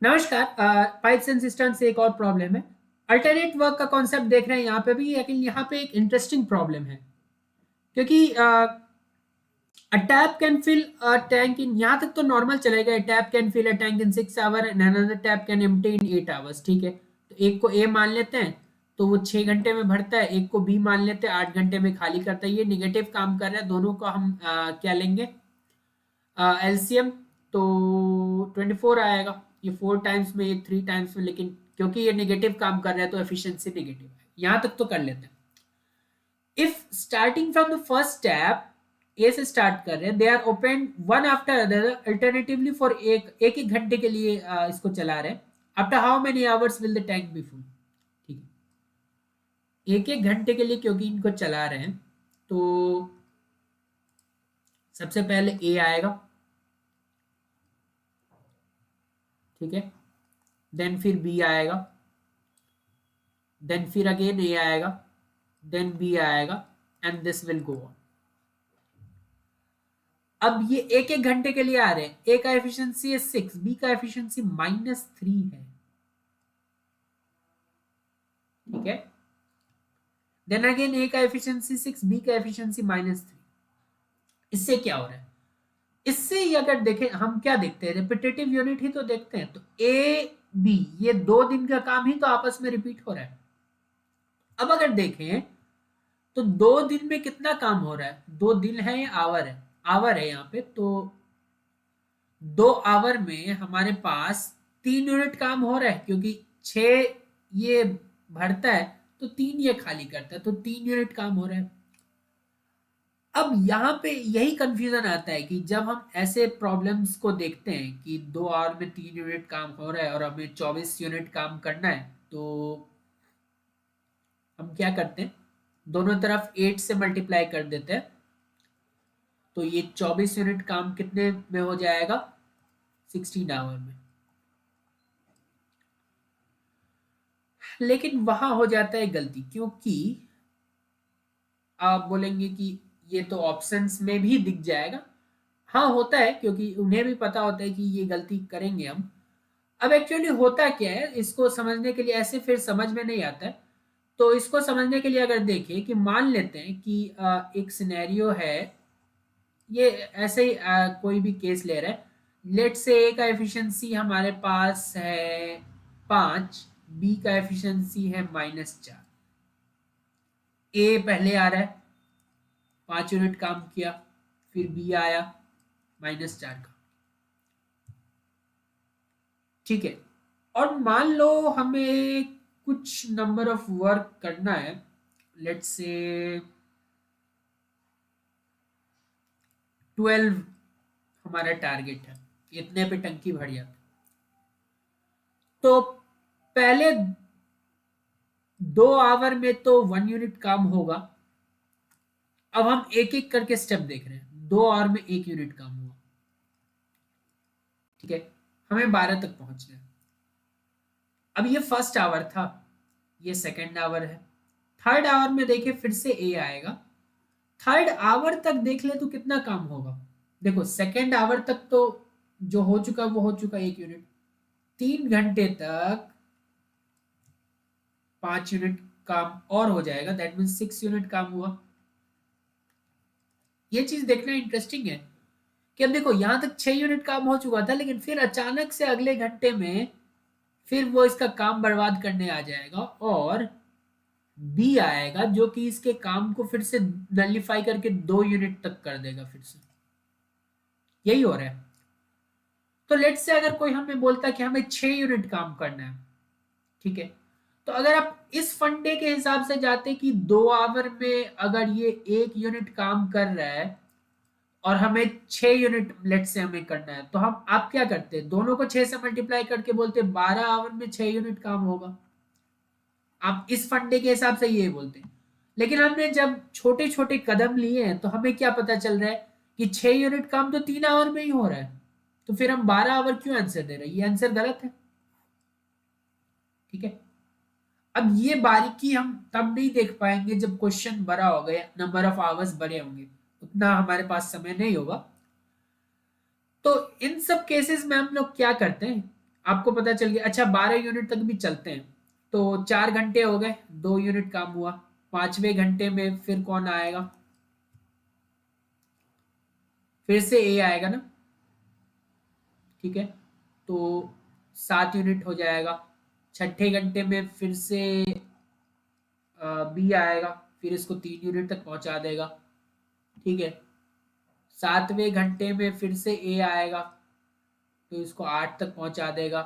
नमस्कार। Pipes and system से एक और प्रॉब्लम है। अल्टरनेट वर्क का कॉन्सेप्ट देख रहे हैं यहाँ पे भी, लेकिन यहाँ पे एक इंटरेस्टिंग प्रॉब्लम है क्योंकि a tap can fill a tank in, यहाँ तक तो नॉर्मल चलेगा। Tap can fill a tank in 6 hour and another tap can empty in 8 hours. ठीक है, तो एक को ए मान लेते हैं तो वो 6 घंटे में भरता है, एक को बी मान लेते हैं 8 घंटे में खाली करता है। ये निगेटिव काम कर रहा है, दोनों को हम क्या लेंगे, एलसीएम। तो 24 आएगा। ये 4 टाइम्स में, ये 3 टाइम्स में, लेकिन क्योंकि ये नेगेटिव काम कर रहा है तो एफिशिएंसी नेगेटिव है। यहां तक तो कर लेते हैं। If starting from the first step, A से स्टार्ट कर रहे हैं, they are open one after other alternatively for एक एक एक घंटे के लिए इसको चला रहे हैं। After how many hours will the tank be full. ठीक है, एक एक घंटे के लिए क्योंकि इनको चला रहे हैं, तो सबसे पहले ए आएगा। ठीक है, देन फिर बी आएगा, देन फिर अगेन ए आएगा, देन बी आएगा, and this will go on. अब ये एक एक घंटे के लिए आ रहे हैं। ए का एफिशिएंसी है 6, बी का एफिशिएंसी -3 है। ठीक है, देन अगेन ए का एफिशिएंसी 6, बी का एफिशिएंसी -3। इससे क्या हो रहा है? इससे ही अगर देखें, हम क्या देखते हैं, रिपीटेटिव यूनिट ही तो देखते हैं। तो ए बी, ये 2 दिन का काम ही तो आपस में रिपीट हो रहा है। अब अगर देखें तो 2 दिन में कितना काम हो रहा है? 2 दिन है या आवर है? आवर है यहाँ पे। तो 2 आवर में हमारे पास 3 यूनिट काम हो रहा है, क्योंकि 6 ये भरता है तो 3 ये खाली करता है, तो 3 यूनिट काम हो रहा है। अब यहाँ पे यही कंफ्यूजन आता है कि जब हम ऐसे प्रॉब्लम्स को देखते हैं कि 2 आवर में 3 यूनिट काम हो रहा है और हमें 24 यूनिट काम करना है, तो हम क्या करते हैं, दोनों तरफ 8 से मल्टीप्लाई कर देते हैं। तो ये 24 यूनिट काम कितने में हो जाएगा? 16 आवर में। लेकिन वहां हो जाता है गलती, क्योंकि आप बोलेंगे कि ये तो ऑप्शंस में भी दिख जाएगा। हाँ होता है, क्योंकि उन्हें भी पता होता है कि ये गलती करेंगे हम। अब एक्चुअली होता क्या है, इसको समझने के लिए, ऐसे फिर समझ में नहीं आता है। तो इसको समझने के लिए अगर देखें कि मान लेते हैं कि एक सिनेरियो है, ये ऐसे ही कोई भी केस ले रहे हैं। लेट से ए का एफिशिएंसी हमारे पास है 5, बी का एफिशिएंसी है -4। ए पहले आ रहा है, 5 यूनिट काम किया, फिर बी आया -4 का। ठीक है, और मान लो हमें कुछ नंबर ऑफ वर्क करना है। लेट्स से 12 हमारा टारगेट है, इतने पे टंकी भर जाती। तो पहले 2 आवर में तो 1 यूनिट काम होगा। अब हम एक एक करके स्टेप देख रहे हैं। 2 आवर में 1 यूनिट काम हुआ। ठीक है, हमें 12 तक पहुंचना है। अब ये फर्स्ट आवर था, ये सेकंड आवर है। थर्ड आवर में देखिए फिर से ए आएगा। थर्ड आवर तक देख ले तो कितना काम होगा। देखो सेकंड आवर तक तो जो हो चुका वो हो चुका, 1 यूनिट। 3 घंटे तक 5 यूनिट काम और हो जाएगा, दैट मीन 6 यूनिट काम हुआ। ये चीज देखना इंटरेस्टिंग है कि अब देखो यहां तक 6 यूनिट काम हो चुका था, लेकिन फिर अचानक से अगले घंटे में फिर वो इसका काम बर्बाद करने आ जाएगा, और बी आएगा जो कि इसके काम को फिर से नलिफाई करके 2 यूनिट तक कर देगा फिर से। यही हो रहा है। तो लेट से अगर कोई हमें बोलता है कि हमें 6 यूनिट काम करना है, ठीक है, तो अगर आप इस फंडे के हिसाब से जाते कि 2 आवर में अगर ये 1 यूनिट काम कर रहा है और हमें 6 यूनिट लेट से हमें करना है, तो हम आप क्या करते, दोनों को 6 से मल्टीप्लाई करके बोलते 12 आवर में 6 यूनिट काम होगा। आप इस फंडे के हिसाब से ये बोलते हैं। लेकिन हमने जब छोटे छोटे कदम लिए हैं तो हमें क्या पता चल रहा है कि 6 यूनिट काम तो 3 आवर में ही हो रहा है। तो फिर हम 12 आवर क्यों आंसर दे रहे हैं? ये आंसर गलत है। ठीक है, अब ये बारीकी हम तब नहीं देख पाएंगे जब क्वेश्चन बड़ा हो गया, नंबर ऑफ आवर्स बड़े होंगे, उतना हमारे पास समय नहीं होगा। तो इन सब केसेस में हम लोग क्या करते हैं, आपको पता चल गया। अच्छा 12 यूनिट तक भी चलते हैं, तो 4 घंटे हो गए, 2 यूनिट काम हुआ। 5वें घंटे में फिर कौन आएगा, फिर से ए आएगा ना, ठीक है, तो 7 यूनिट हो जाएगा। 6ठे घंटे में फिर से बी आएगा, फिर इसको 3 यूनिट तक पहुंचा देगा, ठीक है। 7वें घंटे में फिर से ए आएगा, तो इसको 8 तक पहुंचा देगा।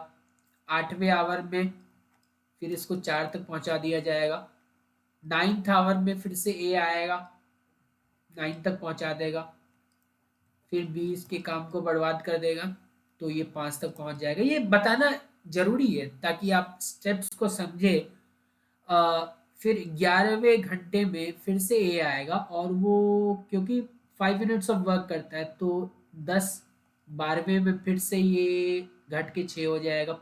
8वें आवर में फिर इसको 4 तक पहुंचा दिया जाएगा। 9th आवर में फिर से ए आएगा, 9 तक पहुंचा देगा, फिर बी इसके काम को बर्बाद कर देगा, तो ये 5 तक पहुंच जाएगा। ये बताना जरूरी है ताकि आप स्टेप्स को समझे। फिर 11वें घंटे में फिर से ए आएगा, और वो क्योंकि 5 मिनट्स ऑफ वर्क करता है, तो 10। 12वें में फिर से ये घट के 6 हो जाएगा।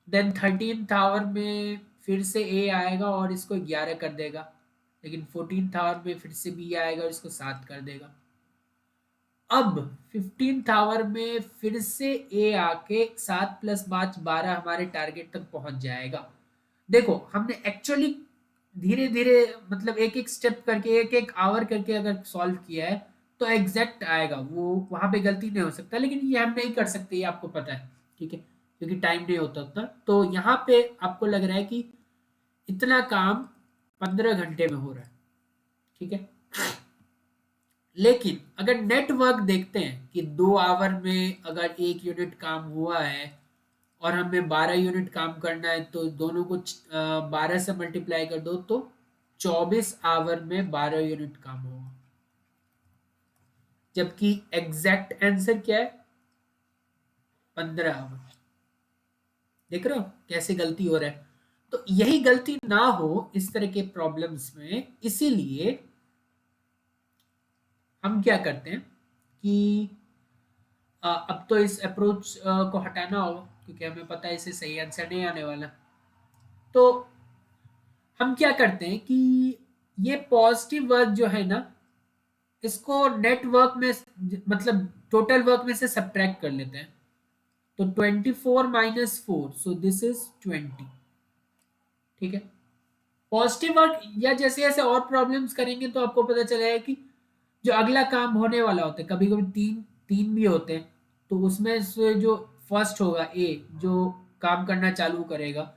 देन 13th आवर में फिर से ए आएगा और इसको 11 कर देगा, लेकिन 14th आवर में फिर से बी आएगा और इसको 7 कर देगा। अब 15th आवर में फिर से ए आके 7 + 5 12 हमारे टारगेट तक पहुंच जाएगा। देखो हमने एक्चुअली धीरे धीरे मतलब एक एक स्टेप करके एक एक आवर करके अगर सॉल्व किया है तो एग्जैक्ट आएगा, वो वहां पे गलती नहीं हो सकता, लेकिन ये हम नहीं कर सकते, ये आपको पता है, ठीक है, क्योंकि टाइम नहीं होता उतना। तो यहाँ पे आपको लग रहा है कि इतना काम 15 घंटे में हो रहा है, ठीक है। लेकिन अगर नेटवर्क देखते हैं कि 2 आवर में अगर 1 यूनिट काम हुआ है और हमें 12 यूनिट काम करना है, तो दोनों को 12 से मल्टीप्लाई कर दो, तो 24 आवर में 12 यूनिट काम होगा। जबकि एग्जैक्ट आंसर क्या है, 15 आवर। देख रहे हो कैसे गलती हो रहा है। तो यही गलती ना हो इस तरह के प्रॉब्लम्स में, इसीलिए हम क्या करते हैं कि अब तो इस अप्रोच को हटाना होगा, क्योंकि हमें पता है इसे सही आंसर नहीं आने वाला। तो हम क्या करते हैं कि ये पॉजिटिव वर्क जो है ना, इसको नेटवर्क में मतलब टोटल वर्क में से सब्ट्रैक्ट कर लेते हैं। तो 24 - 4, सो दिस इज 20, ठीक है। पॉजिटिव वर्क या जैसे जैसे और प्रॉब्लम्स करेंगे तो आपको पता चलेगा कि जो अगला काम होने वाला होता है, कभी कभी तीन तीन भी होते हैं, तो उसमें से जो फर्स्ट होगा ए, जो काम करना चालू करेगा,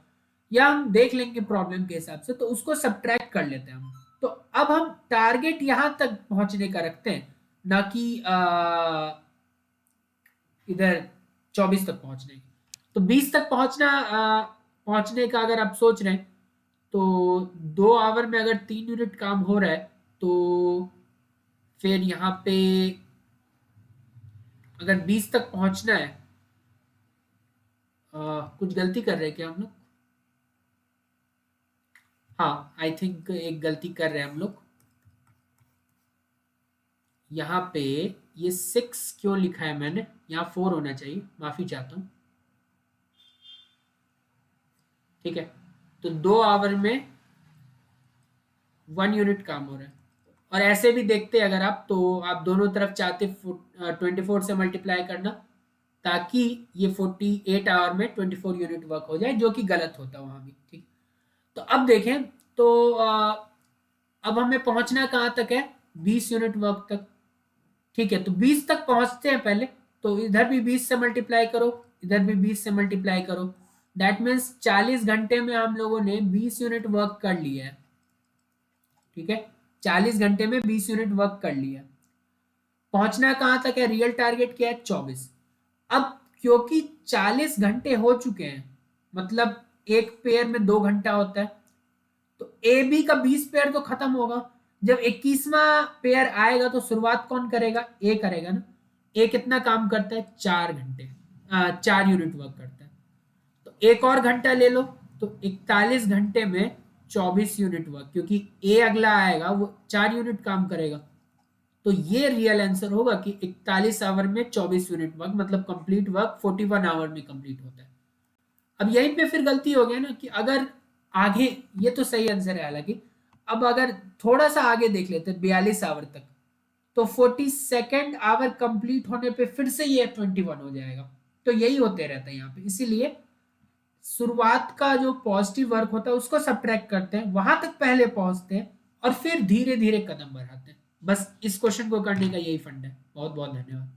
या हम देख लेंगे प्रॉब्लम के हिसाब से, तो उसको सब्ट्रैक्ट कर लेते हैं हम। तो अब हम टारगेट यहां तक पहुंचने का रखते हैं, ना कि इधर 24 तक पहुंचने की। तो 20 तक पहुंचने का अगर आप सोच रहे हैं, तो 2 आवर में अगर 3 यूनिट काम हो रहा है, तो फिर यहाँ पे अगर 20 तक पहुंचना है, कुछ गलती कर रहे हैं क्या हम लोग? हाँ, आई थिंक एक गलती कर रहे हैं हम लोग। यहाँ पे ये 6 क्यों लिखा है मैंने, यहाँ 4 होना चाहिए, माफी चाहता हूँ, ठीक है। तो 2 आवर में 1 यूनिट काम हो रहा है। और ऐसे भी देखते अगर आप, तो आप दोनों तरफ चाहते 24 से मल्टीप्लाई करना, ताकि ये 48 आवर में 24 यूनिट वर्क हो जाए, जो कि गलत होता है वहां भी, ठीक। तो अब देखें, तो अब हमें पहुंचना कहाँ तक है, 20 यूनिट वर्क तक, ठीक है। तो 20 तक पहुंचते हैं पहले, तो इधर भी 20 से मल्टीप्लाई करो, इधर भी 20 से मल्टीप्लाई करो। दैट मीन्स 40 घंटे में हम लोगों ने 20 यूनिट वर्क कर लिया है, ठीक है। 40 घंटे में 20 यूनिट वर्क कर लिया। पहुंचना कहां तक है, रियल टारगेट क्या है, 24। अब क्योंकि 40 घंटे हो चुके हैं, मतलब एक पेयर में 2 घंटा होता है, तो ए बी का 20 पेयर तो खत्म होगा। जब 21वां पेयर आएगा तो शुरुआत कौन करेगा, ए करेगा ना। ए कितना काम करता है, 4 घंटे, 4 यूनिट वर्क करता है। तो एक और घंटा ले लो, तो 41 घंटे में 24 यूनिट वर्क, क्योंकि ए अगला आएगा वो 4 यूनिट काम करेगा। तो ये रियल आंसर होगा कि 41 आवर में 24 यूनिट वर्क, मतलब कंप्लीट वर्क 41 आवर में कंप्लीट होता है। अब यहीं पे फिर गलती हो गया ना कि अगर आगे, ये तो सही आंसर है हालांकि, अब अगर थोड़ा सा आगे देख लेते 42 आवर तक, तो 42nd आवर कंप्लीट होने पे फिर से ये 21 हो जाएगा। तो यही होते रहता है यहाँ पे। इसीलिए शुरुआत का जो पॉजिटिव वर्क होता है उसको सब्ट्रैक्ट करते हैं, वहां तक पहले पहुंचते हैं और फिर धीरे धीरे कदम बढ़ाते हैं। बस इस क्वेश्चन को करने का यही फंड है। बहुत बहुत धन्यवाद।